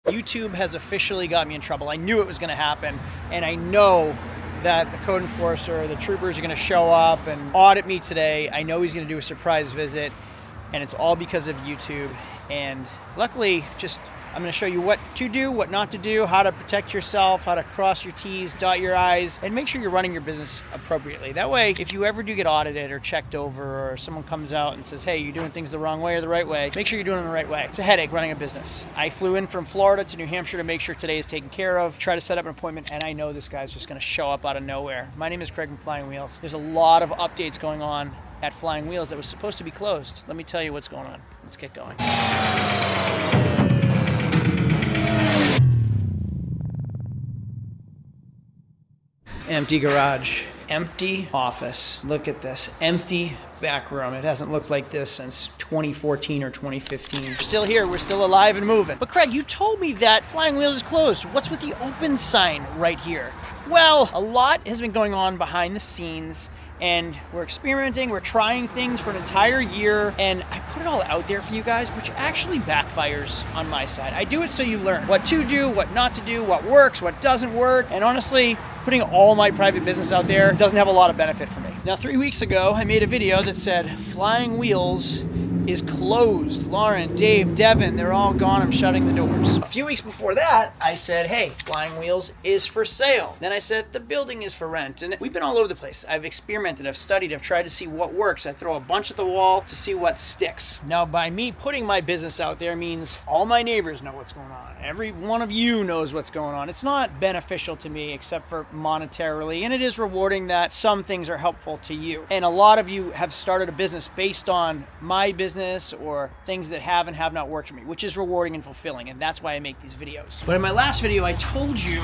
YouTube has officially got me in trouble. I knew it was going to happen, and I know that the code enforcer, the troopers are going to show up and audit me today. I know he's going to do a surprise visit, and it's all because of YouTube. And luckily, I'm going to show you what to do, what not to do, how to protect yourself, how to cross your T's, dot your I's, and make sure you're running your business appropriately. That way, if you ever do get audited or checked over, or someone comes out and says, hey, you're doing things the wrong way or the right way, make sure you're doing them the right way. It's a headache running a business. I flew in from Florida to New Hampshire to make sure today is taken care of, try to set up an appointment, and I know this guy's just going to show up out of nowhere. My name is Craig from Flying Wheels. There's a lot of updates going on at Flying Wheels that was supposed to be closed. Let me tell you what's going on. Let's get going. Empty garage, empty office. Look at this, empty back room. It hasn't looked like this since 2014 or 2015. We're still here, we're still alive and moving. But Craig, you told me that Flying Wheels is closed. What's with the open sign right here? Well, a lot has been going on behind the scenes, and we're experimenting, we're trying things for an entire year, and I put it all out there for you guys, which actually backfires on my side. I do it so you learn what to do, what not to do, what works, what doesn't work, and honestly, putting all my private business out there doesn't have a lot of benefit for me. Now, 3 weeks ago, I made a video that said, Flying Wheels is closed. Lauren, Dave, Devin, they're all gone. I'm shutting the doors. A few weeks before that, I said, hey, Flying Wheels is for sale. Then I said, the building is for rent. And we've been all over the place. I've experimented, I've studied, I've tried to see what works. I throw a bunch at the wall to see what sticks. Now, by me putting my business out there means all my neighbors know what's going on. Every one of you knows what's going on. It's not beneficial to me except for monetarily, and it is rewarding that some things are helpful to you. And a lot of you have started a business based on my business or things that have and have not worked for me, which is rewarding and fulfilling, and that's why I make these videos. But in my last video, I told you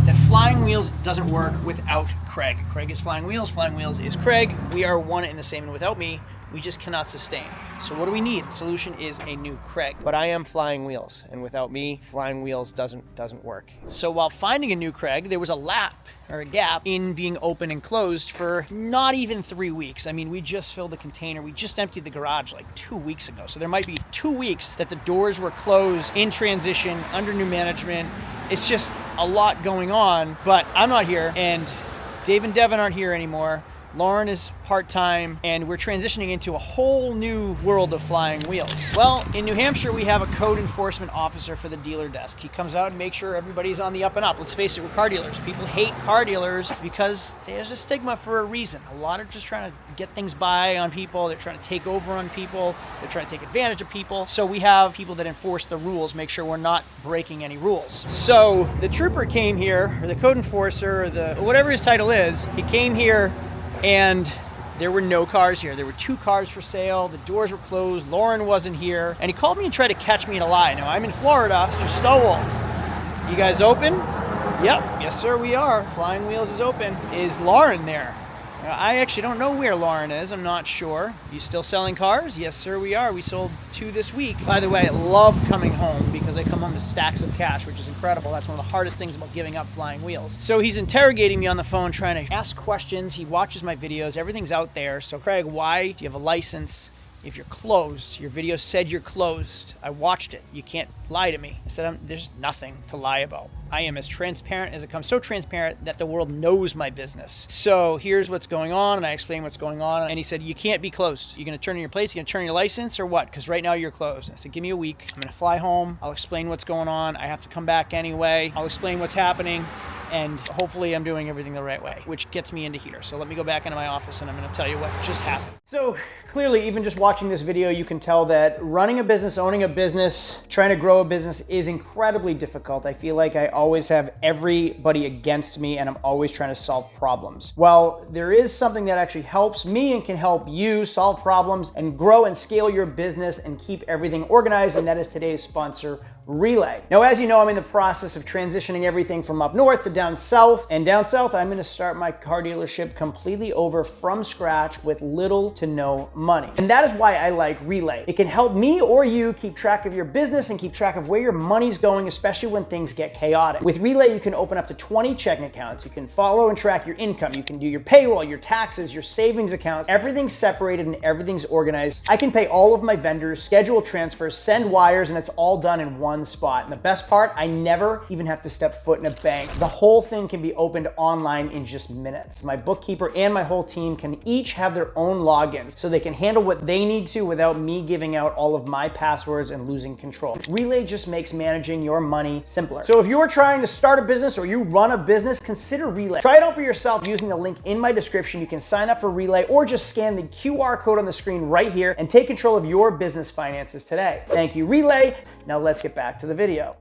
that Flying Wheels doesn't work without Craig. Craig is Flying Wheels is Craig. We are one and the same, and without me, we just cannot sustain. So what do we need? The solution is a new Craig. But I am Flying Wheels, and without me, Flying Wheels doesn't work. So while finding a new Craig, there was a gap in being open and closed for not even 3 weeks. I mean, we just filled the container. We just emptied the garage like 2 weeks ago. So there might be 2 weeks that the doors were closed, in transition, under new management. It's just a lot going on, but I'm not here, and Dave and Devin aren't here anymore. Lauren is part-time, and we're transitioning into a whole new world of Flying Wheels. Well, in New Hampshire, we have a code enforcement officer for the dealer desk. He comes out and makes sure everybody's on the up and up. Let's face it, we're car dealers. People hate car dealers because there's a stigma for a reason. A lot are just trying to get things by on people. They're trying to take over on people. They're trying to take advantage of people. So we have people that enforce the rules, make sure we're not breaking any rules. So the trooper came here, or the code enforcer, or whatever his title is, he came here, and there were no cars here. There were 2 cars for sale. The doors were closed. Lauren wasn't here. And he called me and tried to catch me in a lie. Now, I'm in Florida. Mr. Stowell, you guys open? Yep. Yes, sir, we are. Flying Wheels is open. Is Lauren there? I actually don't know where Lauren is. I'm not sure. You still selling cars? Yes, sir, we are. We sold 2 this week. By the way, I love coming home because I come home to stacks of cash, which is incredible. That's one of the hardest things about giving up Flying Wheels. So he's interrogating me on the phone, trying to ask questions. He watches my videos. Everything's out there. So Craig, why do you have a license if you're closed? Your video said you're closed. I watched it. You can't lie to me. I said, there's nothing to lie about. I am as transparent as it comes, so transparent that the world knows my business. So here's what's going on, and I explained what's going on, and he said, you can't be closed. You're gonna turn in your place, you're gonna turn in your license, or what? Because right now you're closed. I said, give me a week. I'm gonna fly home. I'll explain what's going on. I have to come back anyway. I'll explain what's happening, and hopefully I'm doing everything the right way, which gets me into here. So let me go back into my office, and I'm gonna tell you what just happened. So clearly, even just watching this video, you can tell that running a business, owning a business, trying to grow a business is incredibly difficult. I feel like I always have everybody against me, and I'm always trying to solve problems. Well, there is something that actually helps me and can help you solve problems and grow and scale your business and keep everything organized, and that is today's sponsor, Relay. Now, as you know, I'm in the process of transitioning everything from up north to down south, and down south, I'm gonna start my car dealership completely over from scratch with little to no money. And that is why I like Relay. It can help me or you keep track of your business and keep track of where your money's going, especially when things get chaotic. With Relay, you can open up to 20 checking accounts. You can follow and track your income. You can do your payroll, your taxes, your savings accounts. Everything's separated and everything's organized. I can pay all of my vendors, schedule transfers, send wires, and it's all done in one one spot. And the best part, I never even have to step foot in a bank. The whole thing can be opened online in just minutes. My bookkeeper and my whole team can each have their own logins so they can handle what they need to without me giving out all of my passwords and losing control. Relay just makes managing your money simpler. So if you're trying to start a business or you run a business, consider Relay. Try it out for yourself using the link in my description. You can sign up for Relay or just scan the QR code on the screen right here and take control of your business finances today. Thank you, Relay. Now let's get back to the video.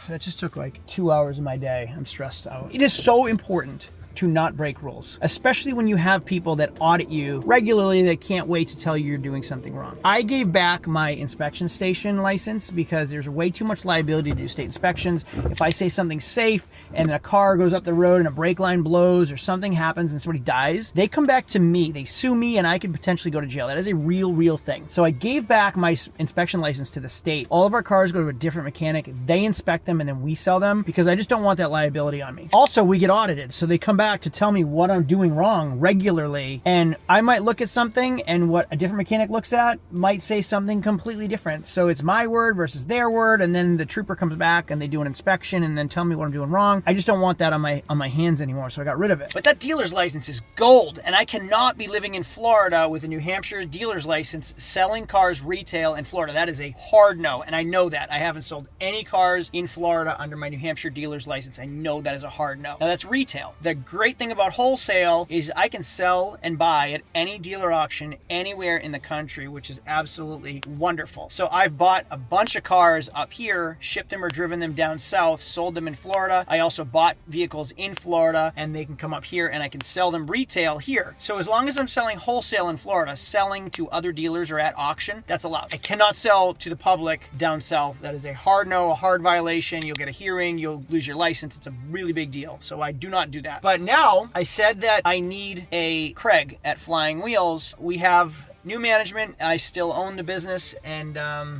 That just took like 2 hours of my day. I'm stressed out. It is so important to not break rules, especially when you have people that audit you regularly that can't wait to tell you you're doing something wrong. I gave back my inspection station license because there's way too much liability to do state inspections. If I say something's safe and a car goes up the road and a brake line blows or something happens and somebody dies, they come back to me, they sue me, and I could potentially go to jail. That is a real thing. So I gave back my inspection license to the state. All of our cars go to a different mechanic, they inspect them, and then we sell them because I just don't want that liability on me. Also, we get audited, so they come back to tell me what I'm doing wrong regularly, and I might look at something and what a different mechanic looks at might say something completely different. So it's my word versus their word, and then the trooper comes back and they do an inspection and then tell me what I'm doing wrong. I just don't want that on my hands anymore, so I got rid of it. But that dealer's license is gold, and I cannot be living in Florida with a New Hampshire dealer's license selling cars retail in Florida. That is a hard no, and I know that. I haven't sold any cars in Florida under my New Hampshire dealer's license. I know that is a hard no. Now that's retail. The great thing about wholesale is I can sell and buy at any dealer auction anywhere in the country, which is absolutely wonderful. So I've bought a bunch of cars up here, shipped them or driven them down south, sold them in Florida. I also bought vehicles in Florida and they can come up here and I can sell them retail here. So as long as I'm selling wholesale in Florida, selling to other dealers or at auction, that's allowed. I cannot sell to the public down south. That is a hard no, a hard violation. You'll get a hearing, you'll lose your license. It's a really big deal. So I do not do that. But now I said that I need a Craig at Flying Wheels. We have new management. I still own the business, and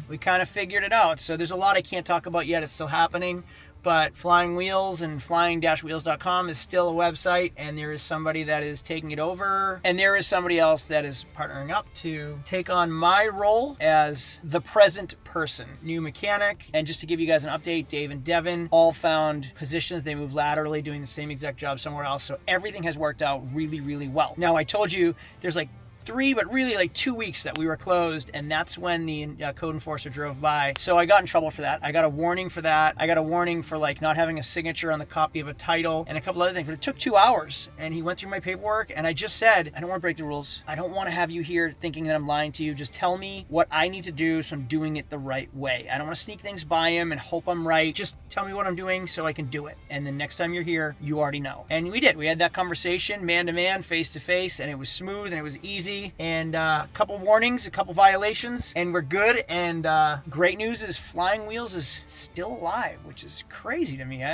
we kind of figured it out. So there's a lot I can't talk about yet. It's still happening. But Flying Wheels and flying-wheels.com is still a website, and there is somebody that is taking it over, and there is somebody else that is partnering up to take on my role as the present person, new mechanic. And just to give you guys an update, Dave and Devin all found positions. They moved laterally, doing the same exact job somewhere else. So everything has worked out really well. Now, I told you there's like 3, but really like 2 weeks that we were closed, and that's when the code enforcer drove by. So I got in trouble for that. I got a warning for that. I got a warning for like not having a signature on the copy of a title and a couple other things, but it took 2 hours, and he went through my paperwork, and I just said, I don't want to break the rules. I don't want to have you here thinking that I'm lying to you. Just tell me what I need to do so I'm doing it the right way. I don't want to sneak things by him and hope I'm right. Just tell me what I'm doing so I can do it. And then next time you're here, you already know. And we did. We had that conversation man to man, face to face, and it was smooth and it was easy. And a couple warnings, a couple violations, and we're good. And great news is Flying Wheels is still alive, which is crazy to me.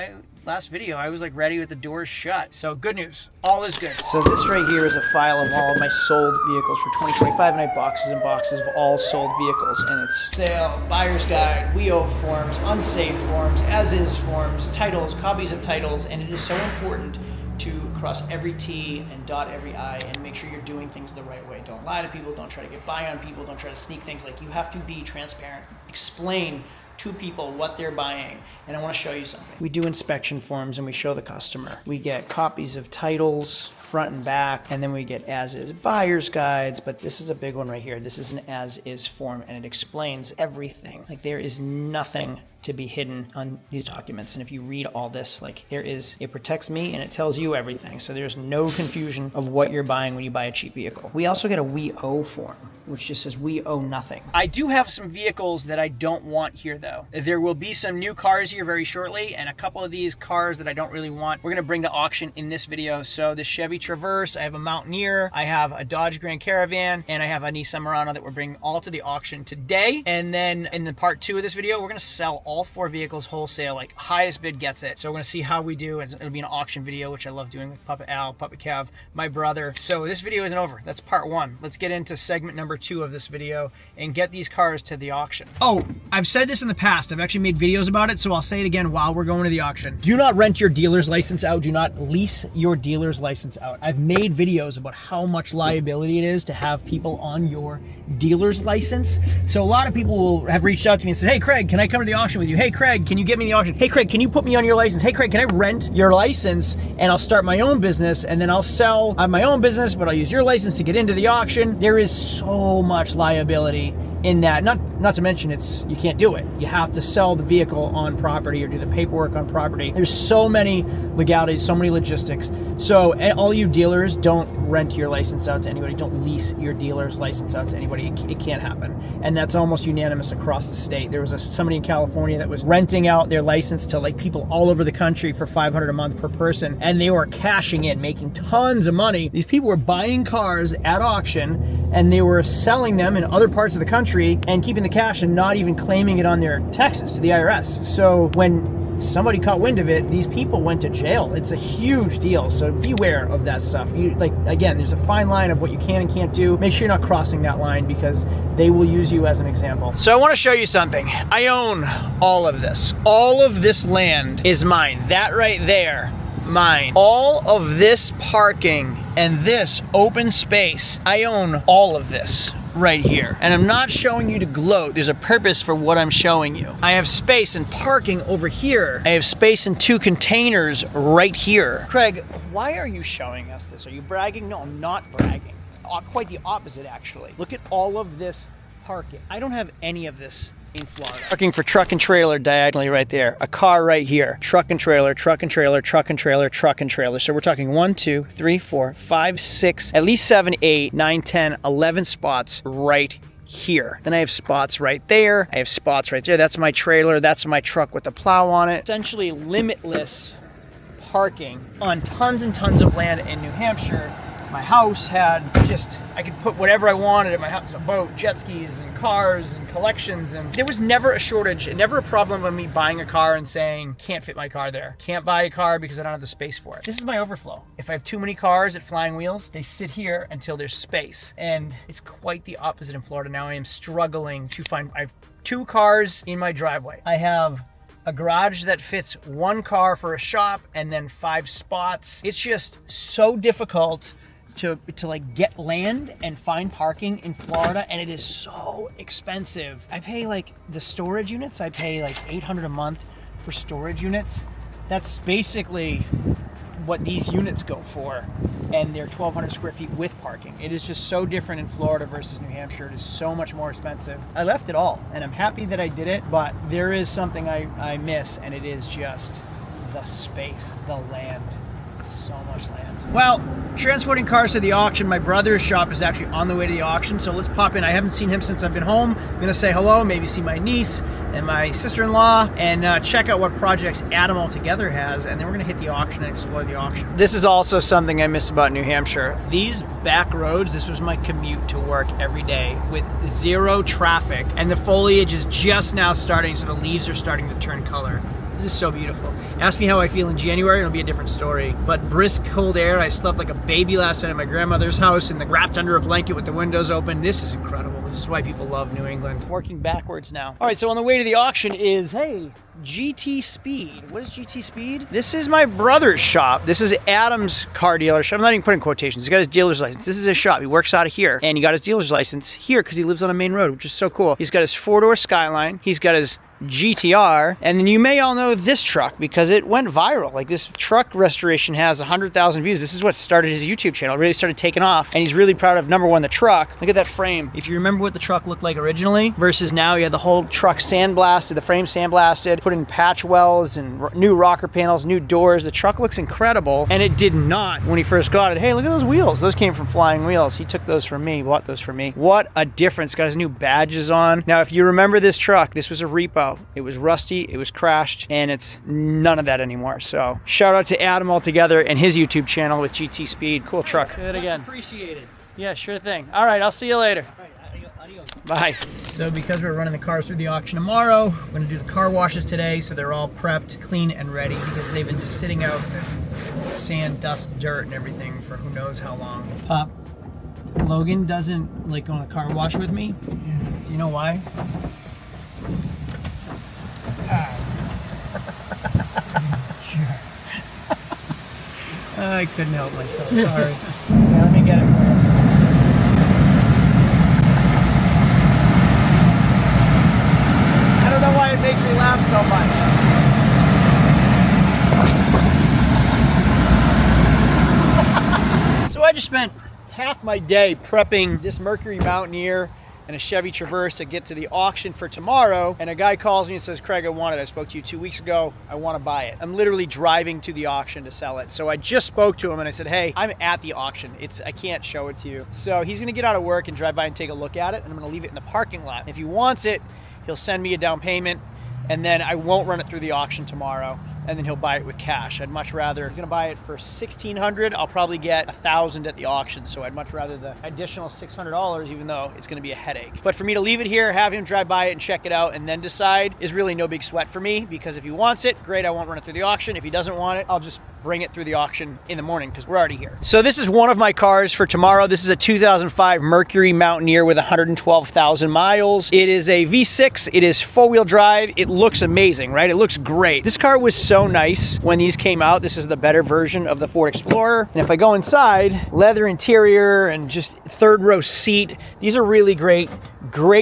Last video, I was like ready with the doors shut. So good news, all is good. So this right here is a file of all of my sold vehicles for 2025, and I have boxes and boxes of all sold vehicles, and it's sale, buyer's guide, we owe forms, unsafe forms, as is forms, titles, copies of titles, and it is so important to cross every T and dot every I and make sure you're doing things the right way. Don't lie to people, don't try to get by on people, don't try to sneak things. Like, you have to be transparent. Explain to people what they're buying. And I want to show you something. We do inspection forms and we show the customer. We get copies of titles, front and back, and then we get as-is buyer's guides, but this is a big one right here. This is an as-is form, and it explains everything. Like, there is nothing to be hidden on these documents. And if you read all this, like, it protects me and it tells you everything. So there's no confusion of what you're buying when you buy a cheap vehicle. We also get a we owe form, which just says we owe nothing. I do have some vehicles that I don't want here though. There will be some new cars here very shortly, and a couple of these cars that I don't really want, we're gonna bring to auction in this video. So the Chevy Traverse, I have a Mountaineer, I have a Dodge Grand Caravan, and I have a Nissan Murano that we're bringing all to the auction today. And then in the part 2 of this video, we're gonna sell all 4 vehicles wholesale, like highest bid gets it. So we're gonna see how we do. It'll be an auction video, which I love doing with Puppet Al, Puppet Kev, my brother. So this video isn't over. That's part 1. Let's get into segment number 2 of this video and get these cars to the auction. Oh, I've said this in the past. I've actually made videos about it, so I'll say it again while we're going to the auction. Do not rent your dealer's license out. Do not lease your dealer's license out. I've made videos about how much liability it is to have people on your dealer's license. So a lot of people will have reached out to me and said, hey Craig, can I come to the auction with you? Hey Craig, can you get me the auction? Hey Craig, can you put me on your license? Hey Craig, can I rent your license and I'll start my own business and then I'll sell. I have my own business, but I'll use your license to get into the auction. There is so much liability in that. Not to mention you can't do it. You have to sell the vehicle on property or do the paperwork on property. There's so many legalities, so many logistics. So all you dealers, don't rent your license out to anybody. Don't lease your dealer's license out to anybody. It can't happen. And that's almost unanimous across the state. There was somebody in California that was renting out their license to like people all over the country for $500 a month per person. And they were cashing in, making tons of money. These people were buying cars at auction and they were selling them in other parts of the country and keeping the cash and not even claiming it on their taxes to the IRS. So when somebody caught wind of it, these people went to jail. It's a huge deal. So beware of that stuff. Again, there's a fine line of what you can and can't do. Make sure you're not crossing that line because they will use you as an example. So I want to show you something. I own all of this. All of this land is mine. That right there, mine. All of this parking and this open space, I own all of this right here. And I'm not showing you to gloat. There's a purpose for what I'm showing you. I have space and parking over here. I have space in 2 containers right here. Craig, why are you showing us this? Are you bragging? No, I'm not bragging. Quite the opposite, actually. Look at all of this parking. I don't have any of this in Florida. Parking for truck and trailer diagonally right there. A car right here. Truck and trailer, truck and trailer, truck and trailer, truck and trailer. So we're talking 1, 2, 3, 4, 5, 6, at least 7, 8, 9, 10, 11 spots right here. Then I have spots right there. I have spots right there. That's my trailer. That's my truck with the plow on it. Essentially limitless parking on tons and tons of land in New Hampshire. My house had I could put whatever I wanted in my house, a boat, jet skis, and cars, and collections, and there was never a shortage, and never a problem of me buying a car and saying, can't fit my car there. Can't buy a car because I don't have the space for it. This is my overflow. If I have too many cars at Flying Wheels, they sit here until there's space, and it's quite the opposite in Florida now. I am struggling to find, I have 2 cars in my driveway. I have a garage that fits 1 car for a shop and then 5 spots. It's just so difficult to like get land and find parking in Florida, and it is so expensive. I pay like the storage units, I pay like $800 a month for storage units. That's basically what these units go for, and they're 1,200 square feet with parking. It is just so different in Florida versus New Hampshire. It is so much more expensive. I left it all, and I'm happy that I did it, but there is something I miss, and it is just the space, the land. So much land. Well, transporting cars to the auction, my brother's shop is actually on the way to the auction, so let's pop in. I haven't seen him since I've been home. I'm gonna say hello, maybe see my niece and my sister-in-law, and check out what projects Adam Altogether has, and then we're gonna hit the auction and explore the auction. This is also something I miss about New Hampshire. These back roads, this was my commute to work every day with 0 traffic, and the foliage is just now starting, so the leaves are starting to turn color. This is so beautiful. Ask me how I feel in January, it'll be a different story. But brisk, cold air. I slept like a baby last night at my grandmother's house and wrapped under a blanket with the windows open. This is incredible. This is why people love New England. Working backwards now. All right, so on the way to the auction is, hey, GT Speed. What is GT Speed? This is my brother's shop. This is Adam's car dealership. I'm not even putting quotations. He's got his dealer's license. This is his shop. He works out of here. And he got his dealer's license here because he lives on a main road, which is so cool. He's got his 4-door Skyline. He's got his GTR, and then you may all know this truck because it went viral. Like, this truck restoration has 100,000 views. This is what started his YouTube channel. It really started taking off, and he's really proud of, #1, the truck. Look at that frame. If you remember what the truck looked like originally versus now, you had the whole truck sandblasted, the frame sandblasted, put in patch wells and new rocker panels, new doors. The truck looks incredible, and it did not when he first got it. Hey, look at those wheels. Those came from Flying Wheels. He took those from me, bought those from me. What a difference. Got his new badges on. Now, if you remember this truck, this was a repo. It was rusty, it was crashed, and it's none of that anymore. So shout out to Adam Altogether and his YouTube channel with GT Speed. Cool truck. Do it again. Appreciated. Yeah, sure thing. All right, I'll see you later. All right, adios. Bye. So because we're running the cars through the auction tomorrow, we're gonna do the car washes today so they're all prepped, clean, and ready because they've been just sitting out in sand, dust, dirt, and everything for who knows how long. Pop Logan doesn't like going to the car wash with me. Do you know why? I couldn't help myself, sorry. Yeah, let me get it for you. I don't know why it makes me laugh so much. So I just spent half my day prepping this Mercury Mountaineer and a Chevy Traverse to get to the auction for tomorrow, and a guy calls me and says, Craig, I want it. I spoke to you 2 weeks ago. I want to buy it. I'm literally driving to the auction to sell it. So I just spoke to him and I said, hey, I'm at the auction. I can't show it to you. So he's gonna get out of work and drive by and take a look at it, and I'm gonna leave it in the parking lot. If he wants it, he'll send me a down payment, and then I won't run it through the auction tomorrow, and then he'll buy it with cash. I'd much rather, he's gonna buy it for $1,600. I'll probably get $1,000 at the auction, so I'd much rather the additional $600, even though it's gonna be a headache. But for me to leave it here, have him drive by it and check it out, and then decide is really no big sweat for me, because if he wants it, great, I won't run it through the auction. If he doesn't want it, I'll just bring it through the auction in the morning, because we're already here. So this is one of my cars for tomorrow. This is a 2005 Mercury Mountaineer with 112,000 miles. It is a V6. It is four-wheel drive. It looks amazing, right? It looks great. This car was so nice when these came out. This is the better version of the Ford Explorer. And if I go inside, leather interior and just third row seat. These are really great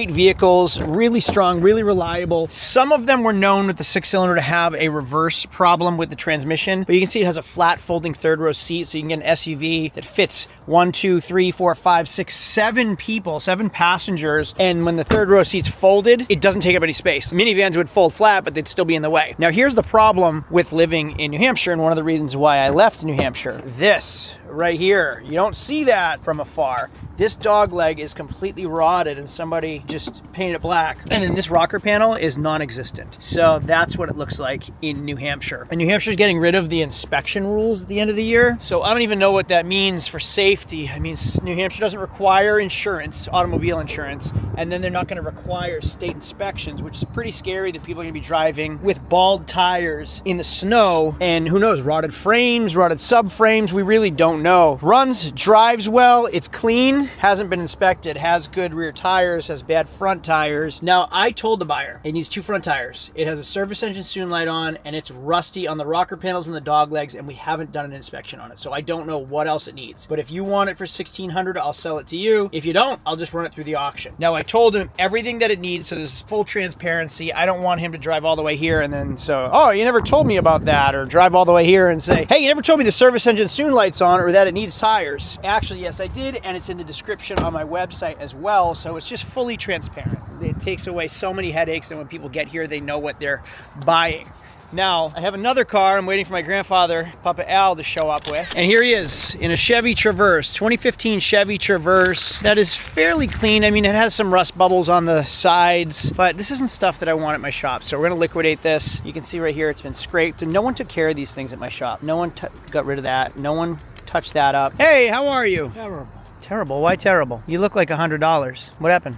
vehicles, really strong, really reliable. Some of them were known with the 6-cylinder to have a reverse problem with the transmission, but you can see it has a flat folding third row seat, so you can get an SUV that fits 1, 2, 3, 4, 5, 6, 7 people, 7 passengers. And when the third row seat's folded, it doesn't take up any space. Minivans would fold flat, but they'd still be in the way. Now here's the problem with living in New Hampshire, and one of the reasons why I left New Hampshire. This right here, you don't see that from afar. This dog leg is completely rotted and somebody just painted it black. And then this rocker panel is non-existent. So that's what it looks like in New Hampshire. And New Hampshire's getting rid of the inspection rules at the end of the year. So I don't even know what that means for safety. I mean, New Hampshire doesn't require insurance, automobile insurance, and then they're not gonna require state inspections, which is pretty scary that people are gonna be driving with bald tires in the snow, and who knows, rotted frames, rotted subframes, we really don't know. Runs, drives well, it's clean, hasn't been inspected, has good rear tires, has bad front tires. Now, I told the buyer it needs 2 front tires. It has a service engine soon light on, and it's rusty on the rocker panels and the dog legs, and we haven't done an inspection on it. So I don't know what else it needs. But if you want it for $1,600, I'll sell it to you. If you don't, I'll just run it through the auction. Now, I told him everything that it needs, so there's full transparency. I don't want him to drive all the way here and then oh, you never told me about that, or drive all the way here and say, hey, you never told me the service engine soon lights on, or that it needs tires. Actually, yes, I did, and it's in the description on my website as well, so it's just fully transparent. It takes away so many headaches, and when people get here, they know what they're buying. Now, I have another car I'm waiting for my grandfather, Papa Al, to show up with. And here he is in a Chevy Traverse, 2015 Chevy Traverse. That is fairly clean. I mean, it has some rust bubbles on the sides, but this isn't stuff that I want at my shop. So we're gonna liquidate this. You can see right here, it's been scraped, and no one took care of these things at my shop. No one got rid of that. No one touched that up. Hey, how are you? Terrible. Terrible? Why terrible? You look like $100. What happened?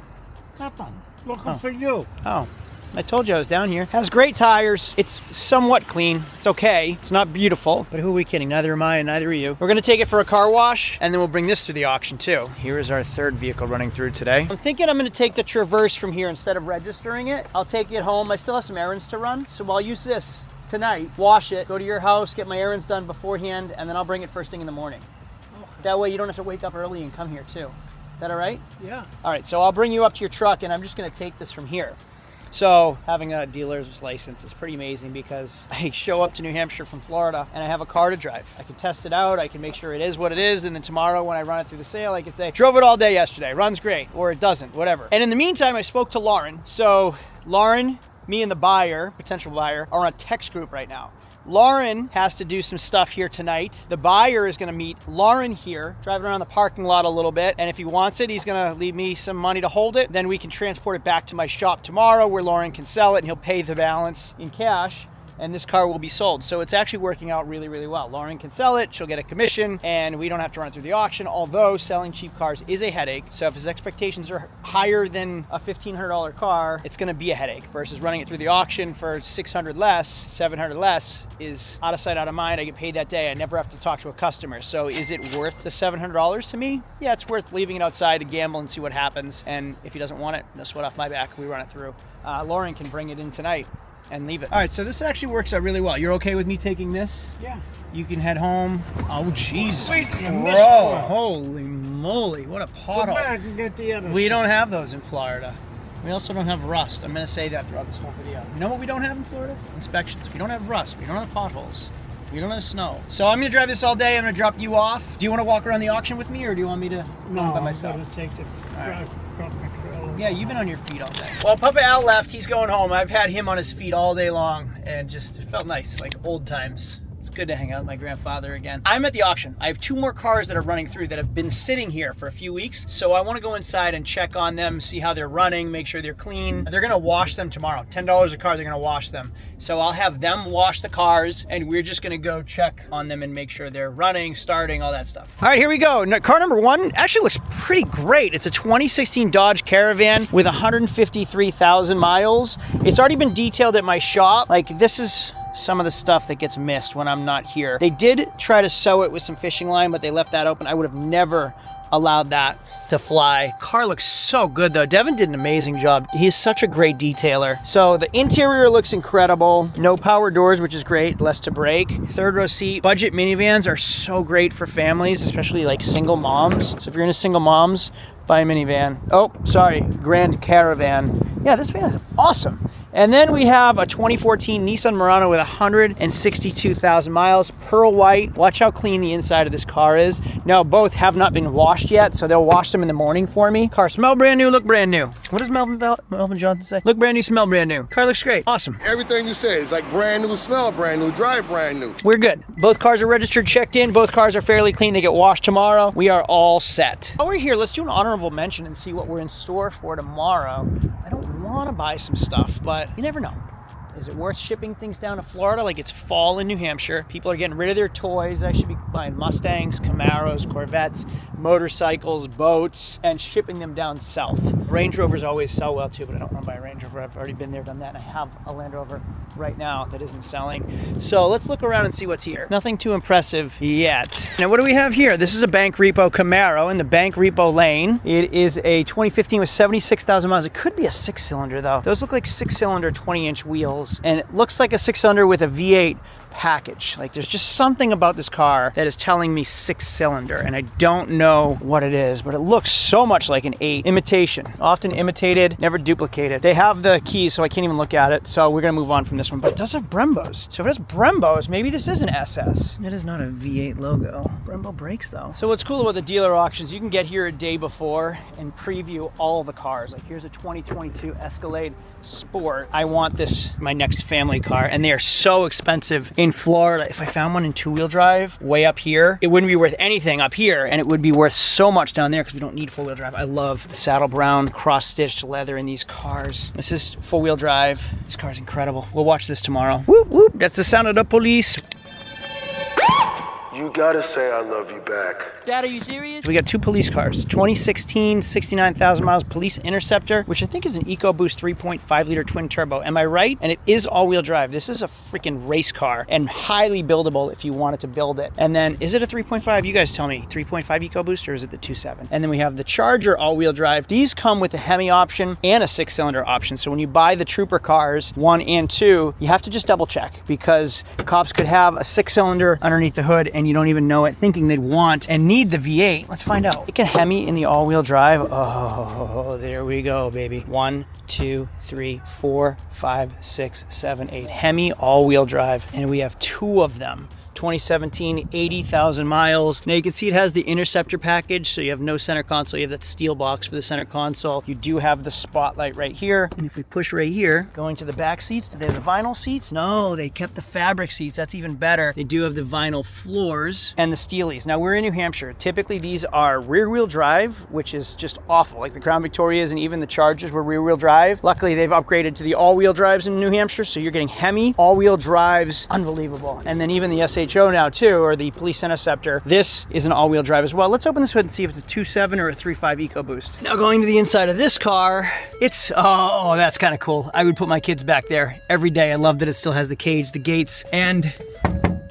Nothing. Looking for you. Oh. I told you I was down here. Has great tires. It's somewhat clean. It's okay. It's not beautiful, but who are we kidding? Neither am I and neither are you. We're gonna take it for a car wash, and then we'll bring this to the auction too. Here is our third vehicle running through today. I'm thinking I'm gonna take the Traverse from here instead of registering it. I'll take it home. I still have some errands to run, so I'll use this tonight, wash it, go to your house, get my errands done beforehand, and then I'll bring it first thing in the morning. That way you don't have to wake up early and come here too. Is that all right? Yeah. All right, so I'll bring you up to your truck, and I'm just gonna take this from here. So having a dealer's license is pretty amazing, because I show up to New Hampshire from Florida and I have a car to drive. I can test it out, I can make sure it is what it is, and then tomorrow when I run it through the sale, I can say, drove it all day yesterday, runs great, or it doesn't, whatever. And in the meantime, I spoke to Lauren. So Lauren, me and the buyer, potential buyer, are on a text group right now. Lauren has to do some stuff here tonight. The buyer is gonna meet Lauren here, driving around the parking lot a little bit, and if he wants it, he's gonna leave me some money to hold it. Then we can transport it back to my shop tomorrow, where Lauren can sell it, and he'll pay the balance in cash. and this car will be sold. So it's actually working out really, really well. Lauren can sell it, she'll get a commission, and we don't have to run it through the auction, although selling cheap cars is a headache. So if his expectations are higher than a $1,500 car, it's gonna be a headache versus running it through the auction for $600 less, $700 less is out of sight, out of mind. I get paid that day. I never have to talk to a customer. So is it worth the $700 to me? Yeah, it's worth leaving it outside to gamble and see what happens. And if he doesn't want it, no sweat off my back. We run it through. Lauren can bring it in tonight and leave it. All right, so this actually works out really well. You're okay with me taking this? Yeah. You can head home. Oh, jeez. Wait, you missed Bro, one. holy moly, what a Go pothole. back and get the other. We don't have those in Florida. We also don't have rust. I'm gonna say that throughout this whole video. You know what we don't have in Florida? Inspections. We don't have rust. We don't have potholes. We don't have snow. So I'm gonna drive this all day. I'm gonna drop you off. Do you wanna walk around the auction with me, or do you want me to No, go by I'm myself? gonna take the truck my trailer. Yeah, you've been on your feet all day. Well, Papa Al left. He's going home. I've had him on his feet all day long, and just it felt nice, like old times. It's good to hang out with my grandfather again. I'm at the auction. I have 2 more cars that are running through that have been sitting here for a few weeks. So I want to go inside and check on them, see how they're running, make sure they're clean. They're going to wash them tomorrow. $10 a car, they're going to wash them. So I'll have them wash the cars, and we're just going to go check on them and make sure they're running, starting, all that stuff. All right, here we go. Car number 1 actually looks pretty great. It's a 2016 Dodge Caravan with 153,000 miles. It's already been detailed at my shop. Like, this is some of the stuff that gets missed when I'm not here. They did try to sew it with some fishing line, but they left that open. I would have never allowed that to fly. Car looks so good though. Devin did an amazing job. He's such a great detailer. So the interior looks incredible. No power doors, which is great, less to break. 3rd row seat. Budget minivans are so great for families, especially like single moms. So if you're into single moms, buy a minivan. Oh, sorry, Grand Caravan. Yeah, this van is awesome. And then we have a 2014 Nissan Murano with 162,000 miles, pearl white. Watch how clean the inside of this car is. Now, both have not been washed yet, so they'll wash them in the morning for me. Car smell brand new, look brand new. What does Melvin Johnson say? Look brand new, smell brand new. Car looks great, awesome. Everything you say is like brand new, smell brand new, drive brand new. We're good. Both cars are registered, checked in. Both cars are fairly clean. They get washed tomorrow. We are all set. While we're here, let's do an honorable mention and see what we're in store for tomorrow. I don't want to buy some stuff, but you never know. Is it worth shipping things down to Florida like it's fall in New Hampshire? People are getting rid of their toys. I should be buying Mustangs, Camaros, Corvettes, motorcycles, boats, and shipping them down south. Range Rovers always sell well too, but I don't want to buy a Range Rover. I've already been there, done that, and I have a Land Rover right now that isn't selling. So let's look around and see what's here. Nothing too impressive yet. Now, what do we have here? This is a Bank Repo Camaro in the Bank Repo lane. It is a 2015 with 76,000 miles. It could be a 6-cylinder though. Those look like 6-cylinder 20-inch wheels. And it looks like a 6-cylinder with a V8 package. Like, there's just something about this car that is telling me 6-cylinder, and I don't know what it is, but it looks so much like an 8. Imitation, often imitated, never duplicated. They have the keys, so I can't even look at it, so we're gonna move on from this one. But it does have Brembos, so if it has Brembos, maybe this is an SS. It is not a V8 logo. Brembo brakes though. So what's cool about the dealer auctions, you can get here a day before and preview all the cars. Like, here's a 2022 Escalade Sport. I want this, my next family car, and they are so expensive in Florida. If I found one in 2-wheel drive way up here, it wouldn't be worth anything up here, and it would be worth so much down there because we don't need 4-wheel drive. I love the saddle brown cross-stitched leather in these cars. This is 4-wheel drive. This car's incredible. We'll watch this tomorrow. Whoop, whoop. That's the sound of the police. You gotta say I love you back. Dad, are you serious? We got 2 police cars. 2016, 69,000 miles Police Interceptor, which I think is an EcoBoost 3.5 liter twin turbo. Am I right? And it is all-wheel drive. This is a freaking race car and highly buildable if you wanted to build it. And then, is it a 3.5? You guys tell me. 3.5 EcoBoost, or is it the 2.7? And then we have the Charger all-wheel drive. These come with a Hemi option and a 6-cylinder option. So when you buy the Trooper cars, 1 and 2, you have to just double check, because cops could have a 6-cylinder underneath the hood and you don't even know it, thinking they'd want and need the V8. Let's find out. It can Hemi in the all-wheel drive. Oh, there we go, baby. 1, 2, 3, 4, 5, 6, 7, 8. Hemi all-wheel drive, and we have 2 of them. 2017, 80,000 miles. Now you can see it has the Interceptor package, so you have no center console. You have that steel box for the center console. You do have the spotlight right here. And if we push right here, going to the back seats, do they have the vinyl seats? No, they kept the fabric seats. That's even better. They do have the vinyl floors and the Steelies. Now we're in New Hampshire. Typically these are rear-wheel drive, which is just awful. Like the Crown Victorias and even the Chargers were rear-wheel drive. Luckily they've upgraded to the all-wheel drives in New Hampshire, so you're getting Hemi all-wheel drives. Unbelievable. And then even the SHO now too, or the Police Interceptor, this is an all-wheel drive as well. Let's open this hood and see if it's a 2.7 or a 3.5 EcoBoost. Now going to the inside of this car, it's, oh, that's kind of cool. I would put my kids back there every day. I love that it still has the cage, the gates, and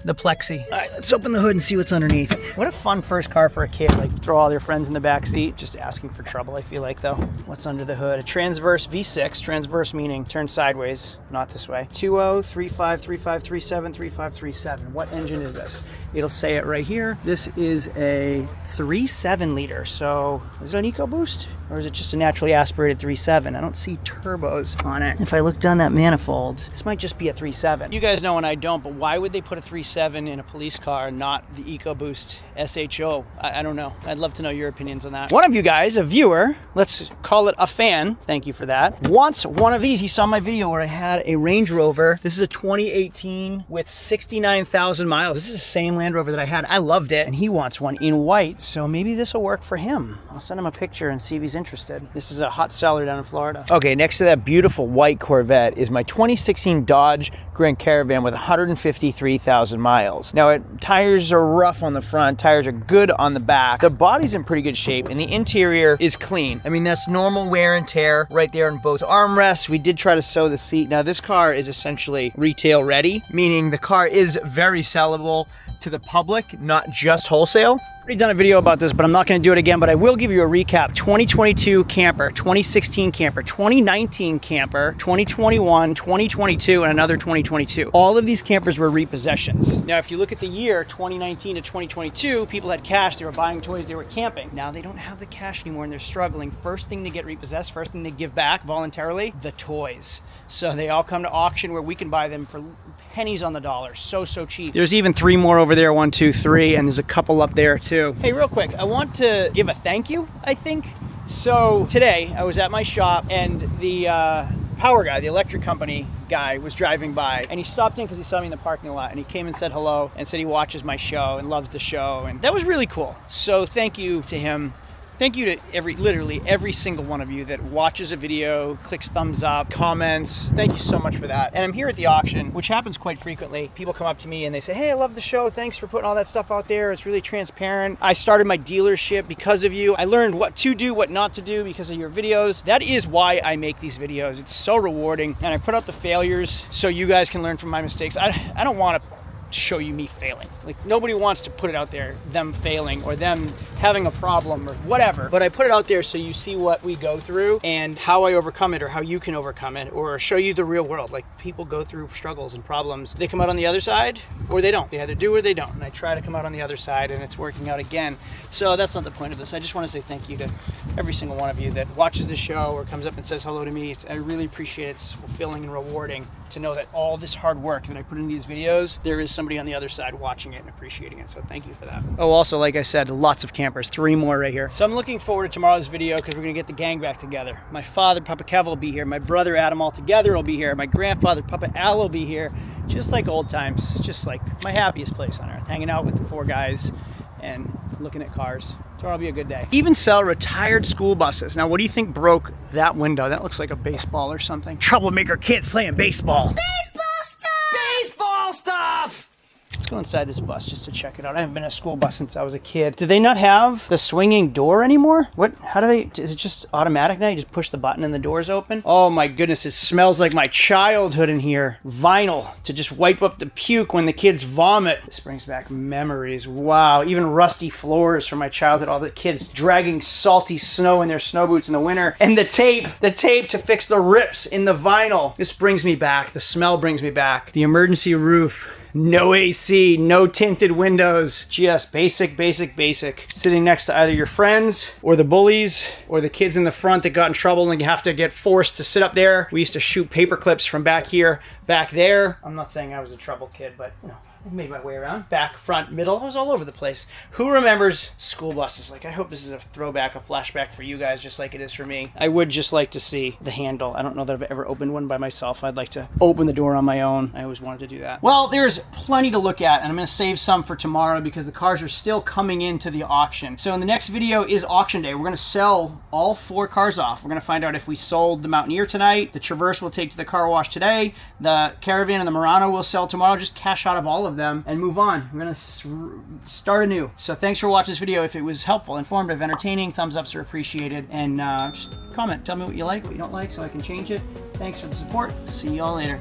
the plexi. All right, let's open the hood and see what's underneath. What a fun first car for a kid. Like throw all their friends in the back seat. Just asking for trouble, I feel like, though. What's under the hood? A transverse V6. Transverse meaning turn sideways, not this way. 2.0, 3.5, 3.5, 3.7, 3.5, 3.7. What engine is this? It'll say it right here. This is a 3.7 liter. So is it an EcoBoost? Or is it just a naturally aspirated 3.7? I don't see turbos on it. If I look down that manifold, this might just be a 3.7. You guys know and I don't, but why would they put a 3.7 in a police car, not the EcoBoost SHO? I don't know. I'd love to know your opinions on that. One of you guys, a viewer, let's call it a fan, thank you for that, wants one of these. He saw my video where I had a Range Rover. This is a 2018 with 69,000 miles. This is the same Land Rover that I had. I loved it, and he wants one in white, so maybe this will work for him. I'll send him a picture and see if he's interested. This is a hot seller down in Florida. Okay, next to that beautiful white Corvette is my 2016 Dodge Grand Caravan with 153,000 miles. Now, tires are rough on the front, tires are good on the back. The body's in pretty good shape, and the interior is clean. I mean, that's normal wear and tear right there in both armrests. We did try to sew the seat. Now, this car is essentially retail ready, meaning the car is very sellable to the public, not just wholesale. I've already done a video about this, but I'm not going to do it again, but I will give you a recap. 2022 camper, 2016 camper, 2019 camper, 2021, 2022, and another 2022. All of these campers were repossessions. Now, if you look at the year 2019 to 2022, people had cash, they were buying toys, they were camping. Now they don't have the cash anymore and they're struggling. First thing to get repossessed, first thing they give back voluntarily, the toys. So they all come to auction where we can buy them for pennies on the dollar. So cheap. There's even 3 more over there, 1, 2, 3, and there's a couple up there too. Hey, real quick, I want to give a thank you, I think. So today I was at my shop and the power guy, the electric company guy, was driving by and he stopped in because he saw me in the parking lot and he came and said hello and said he watches my show and loves the show, and that was really cool. So thank you to him. Thank you to literally every single one of you that watches a video, clicks thumbs up, comments. Thank you so much for that. And I'm here at the auction, which happens quite frequently. People come up to me and they say, hey, I love the show. Thanks for putting all that stuff out there. It's really transparent. I started my dealership because of you. I learned what to do, what not to do because of your videos. That is why I make these videos. It's so rewarding. And I put out the failures so you guys can learn from my mistakes. I don't want to show you me failing. Like, nobody wants to put it out there, them failing or them having a problem or whatever, but I put it out there so you see what we go through and how I overcome it or how you can overcome it, or show you the real world. Like, people go through struggles and problems. They come out on the other side or they don't. They either do or they don't, and I try to come out on the other side and it's working out again. So that's not the point of this. I just want to say thank you to every single one of you that watches the show or comes up and says hello to me. I really appreciate it. It's fulfilling and rewarding to know that all this hard work that I put in these videos, there is somebody on the other side watching it and appreciating it. So thank you for that. Oh, also, like I said, lots of campers, 3 more right here. So I'm looking forward to tomorrow's video because we're gonna get the gang back together. My father, Papa Kev, will be here. My brother Adam all together will be here. My grandfather, Papa Al, will be here. Just like old times, just like my happiest place on earth, hanging out with the 4 guys and looking at cars. Tomorrow will be a good day. Even sell retired school buses. Now, what do you think broke that window? That looks like a baseball or something. Troublemaker kids playing baseball. Baseball stuff! Baseball stuff! Let's go inside this bus just to check it out. I haven't been in a school bus since I was a kid. Do they not have the swinging door anymore? What? How do they? Is it just automatic now? You just push the button and the door's open? Oh my goodness, it smells like my childhood in here. Vinyl to just wipe up the puke when the kids vomit. This brings back memories. Wow, even rusty floors from my childhood. All the kids dragging salty snow in their snow boots in the winter. And the tape to fix the rips in the vinyl. This brings me back. The smell brings me back. The emergency roof. No AC, no tinted windows, just basic. Sitting next to either your friends or the bullies or the kids in the front that got in trouble and you have to get forced to sit up there. We used to shoot paper clips from back here Back there, I'm not saying I was a trouble kid, but you know, I made my way around. Back, front, middle, I was all over the place. Who remembers school buses? Like, I hope this is a throwback, a flashback for you guys, just like it is for me. I would just like to see the handle. I don't know that I've ever opened one by myself. I'd like to open the door on my own. I always wanted to do that. Well, there's plenty to look at, and I'm going to save some for tomorrow because the cars are still coming into the auction. So in the next video is auction day. We're going to sell all 4 cars off. We're going to find out if we sold the Mountaineer tonight, the Traverse we'll take to the car wash today, the Caravan and the Murano we'll sell tomorrow. Just cash out of all of them and move on. We're going to start anew. So thanks for watching this video. If it was helpful, informative, entertaining, thumbs ups are appreciated. And just comment. Tell me what you like, what you don't like, so I can change it. Thanks for the support. See you all later.